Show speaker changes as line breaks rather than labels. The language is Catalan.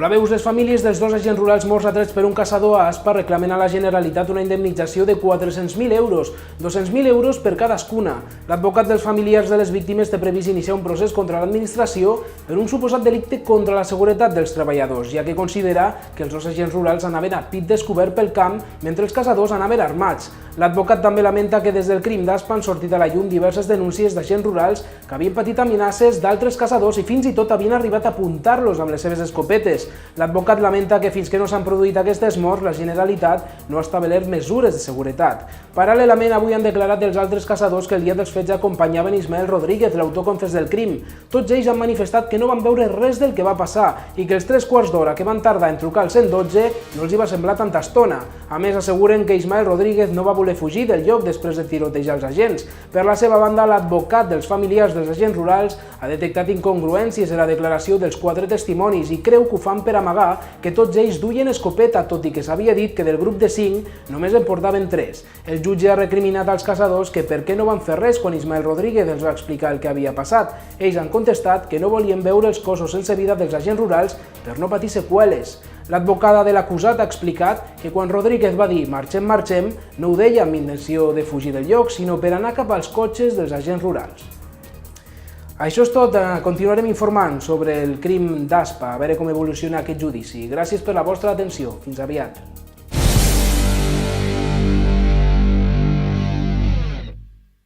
Hola, veus, les famílies dels dos agents rurals morts atrets per un caçador a Aspa reclamen a la Generalitat una indemnització de 400.000 euros, 200.000 euros per cadascuna. L'advocat dels familiars de les víctimes té previst iniciar un procés contra l'administració per un suposat delicte contra la seguretat dels treballadors, ja que considera que els dos agents rurals anaven a pit descobert pel camp mentre els caçadors anaven armats. L'advocat també lamenta que des del crim d'Aspa han sortit a la llum diverses denúncies d'agents rurals que havien patit amenaces d'altres caçadors i fins i tot havien arribat a apuntar-los amb les seves escopetes. L'advocat lamenta que fins que no s'han produït aquestes morts, la Generalitat no ha establert mesures de seguretat. Paral·lelament, avui han declarat els altres caçadors que el dia dels fets acompanyaven Ismael Rodríguez, l'autor confés del crim. Tots ells han manifestat que no van veure res del que va passar i que els 3/4 d'hora que van tardar en trucar al 112 no els hi va semblar tanta estona. A més, asseguren que Ismael Rodríguez no va voler fugir del lloc després de tirotejar els agents. Per la seva banda, l'advocat dels familiars dels agents rurals ha detectat incongruències en la declaració dels 4 testimonis i creu que ho fan per amagar que tots ells duien escopeta, tot i que s'havia dit que del grup de 5 només en portaven 3. El jutge ha recriminat als caçadors que per què no van fer res quan Ismael Rodríguez els va explicar el que havia passat. Ells han contestat que no volien veure els cossos sense vida dels agents rurals per no patir seqüeles. L'advocada de l'acusat ha explicat que quan Rodríguez va dir "marxem, marxem", no ho deia amb intenció de fugir del lloc, sinó per anar cap als cotxes dels agents rurals. Això és tot, continuarem informant sobre el crim d'Aspa, a veure com evoluciona aquest judici. Gràcies per la vostra atenció, fins aviat.